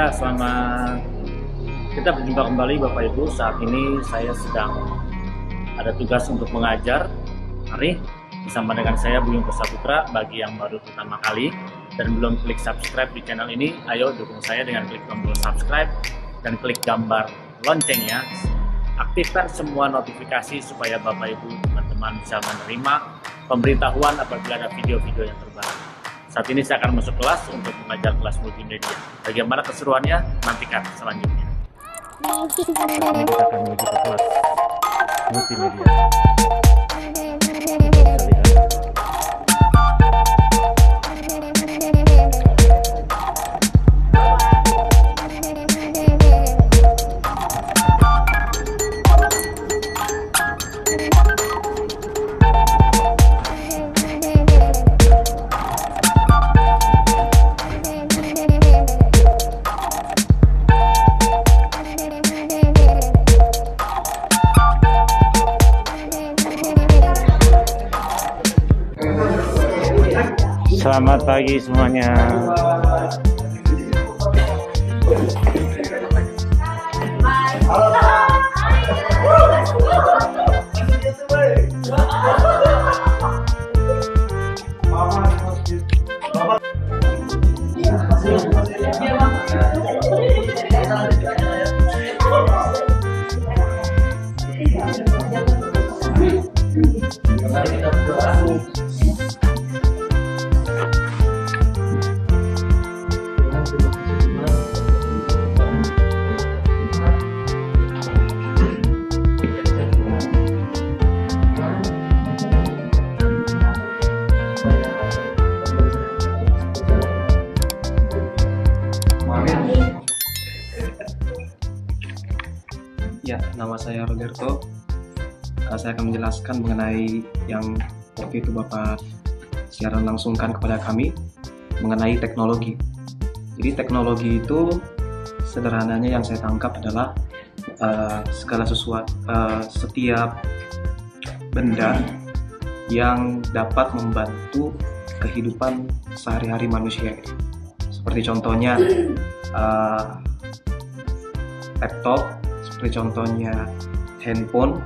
Ya, selamat. Kita berjumpa kembali Bapak Ibu. Saat ini saya sedang ada tugas untuk mengajar. Mari bersama dengan saya Buyung Putra. Bagi yang baru pertama kali dan belum klik subscribe di channel ini, ayo dukung saya dengan klik tombol subscribe dan klik gambar loncengnya. Aktifkan semua notifikasi supaya Bapak Ibu teman-teman bisa menerima pemberitahuan apabila ada video-video yang terbaru. Saat ini saya akan masuk kelas untuk mengajar kelas multimedia. Bagaimana keseruannya? Nantikan selanjutnya. Saat ini kita akan menuju ke kelas multimedia. Selamat pagi semuanya. Ya, nama saya Roberto. Saya akan menjelaskan mengenai yang waktu itu Bapak siaran langsungkan kepada kami mengenai teknologi. Jadi teknologi itu sederhananya yang saya tangkap adalah segala sesuatu, setiap benda yang dapat membantu kehidupan sehari-hari manusia. Seperti contohnya laptop, seperti contohnya handphone,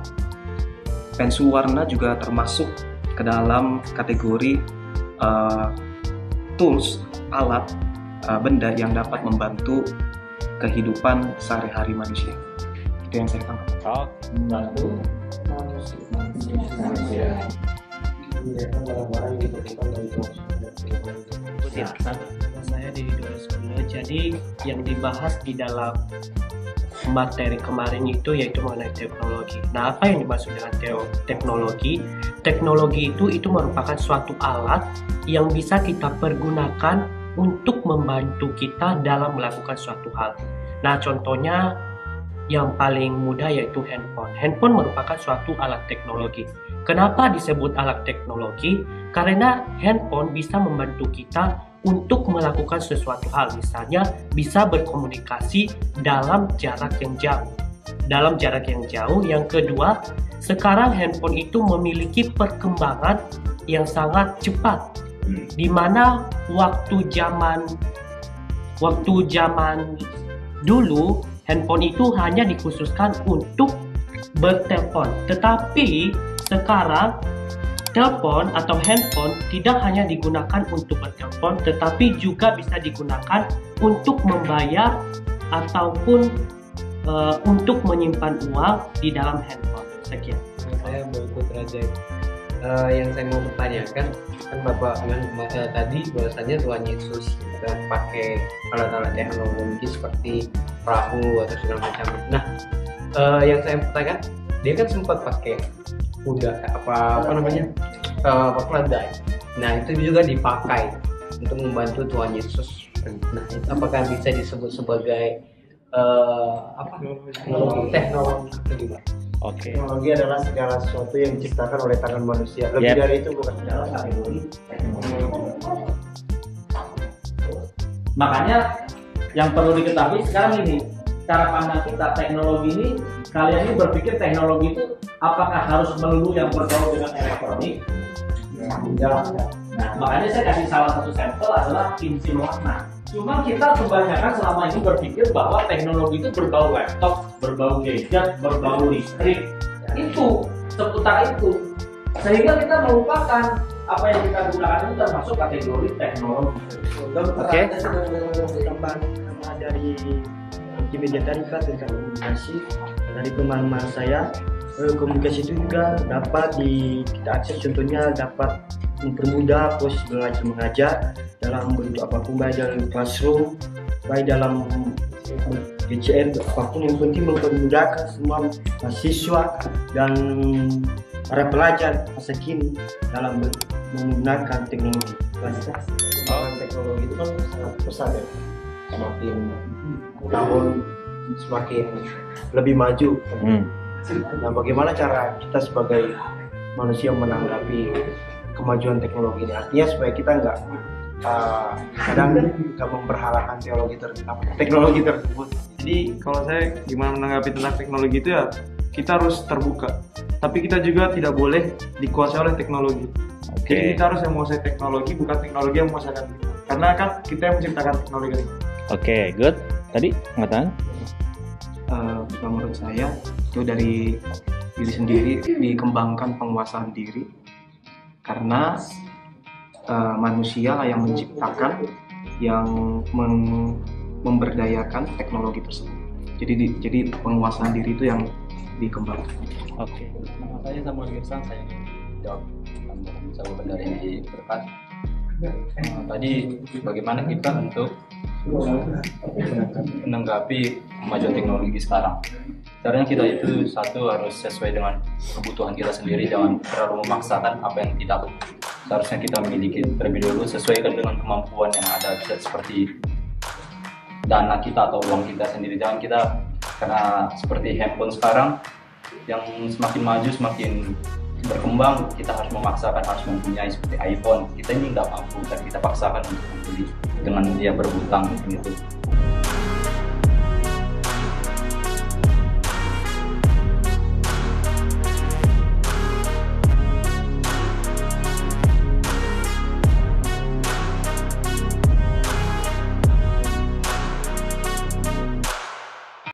pensil warna juga termasuk ke dalam kategori tools, alat, benda yang dapat membantu kehidupan sehari-hari manusia. Itu yang saya tangkap. Oh, membantu manusia. Saya di 2010. Jadi yang dibahas di dalam materi kemarin itu yaitu mengenai teknologi. Nah, apa yang dimaksud dengan teknologi? Teknologi itu merupakan suatu alat yang bisa kita pergunakan untuk membantu kita dalam melakukan suatu hal. Nah, contohnya yang paling mudah yaitu handphone. Handphone merupakan suatu alat teknologi. Kenapa disebut alat teknologi? Karena handphone bisa membantu kita untuk melakukan sesuatu hal, misalnya bisa berkomunikasi dalam jarak yang jauh. Yang kedua, sekarang handphone itu memiliki perkembangan yang sangat cepat, di mana waktu zaman dulu handphone itu hanya dikhususkan untuk bertelepon, tetapi sekarang telepon atau handphone tidak hanya digunakan untuk bertelepon, tetapi juga bisa digunakan untuk membayar ataupun untuk menyimpan uang di dalam handphone. Sekian. Saya Buyung Raja. Yang saya mau bertanyakan, kan Bapak tadi bahwasanya Tuhan Yesus pakai alat-alat teknologi seperti perahu atau segala macam. Nah, yang saya pertanyakan, dia kan sempat pakai kuda apa namanya keledai. Nah, itu juga dipakai untuk membantu Tuhan Yesus. Nah, apakah bisa disebut sebagai teknologi atau gimana? Oke. Teknologi adalah segala sesuatu yang diciptakan oleh tangan manusia. Lebih dari itu bukan. Makanya yang perlu diketahui sekarang ini, cara pandang kita teknologi ini, kalian ini berpikir teknologi itu apakah harus melulu yang berbau dengan elektronik? Tidak. Nah, makanya saya kasih salah satu sampel adalah pensil warna. Cuma kita kebanyakan selama ini berpikir bahwa teknologi itu berbau laptop, berbau gadget, berbau listrik. Itu seputar itu. Sehingga kita melupakan apa yang kita gunakan itu termasuk kategori teknologi. Oke. Tambahan dari media tadi kan tentang komunikasi. Dari pemahaman saya, komunikasi itu juga dapat kita akses, contohnya dapat mempermudah proses belajar mengajar dalam bentuk apapun, baik dalam classroom, baik dalam PCM, apapun yang penting mempermudahkan semua mahasiswa dan para pelajar masa kini dalam menggunakan teknologi. Pengembangan teknologi itu kan sangat pesat ya, semakin tahun semakin lebih maju. Nah, bagaimana cara kita sebagai manusia menanggapi kemajuan teknologi ini? Artinya supaya kita kadang nggak memperhalakan teknologi tersebut. Jadi kalau saya gimana menanggapi tentang teknologi itu ya, kita harus terbuka. Tapi kita juga tidak boleh dikuasai oleh teknologi. Jadi kita harus yang menguasai teknologi, bukan teknologi yang menguasai kita. Karena kan kita yang menciptakan teknologi ini. Oke, good. Tadi pengetahuan? Menurut saya itu dari diri sendiri, dikembangkan penguasaan diri. Karena manusia lah yang menciptakan, yang memberdayakan teknologi tersebut. Jadi penguasaan diri itu yang dikembangkan. Oke. Nama saya Samuel Girsan, saya jawab jawaban dari Berkat. Tadi bagaimana kita untuk menanggapi kemajuan teknologi sekarang? Caranya kita itu satu harus sesuai dengan kebutuhan kita sendiri, jangan terlalu memaksakan apa yang kita seharusnya kita miliki terlebih dahulu, sesuaikan dengan kemampuan yang ada, seperti dana kita atau uang kita sendiri. Jangan kita, karena seperti handphone sekarang yang semakin maju, semakin berkembang, kita harus memaksakan harus mempunyai seperti iPhone. Kita ini nggak mampu dan kita paksakan untuk membeli dengan dia berhutang gitu.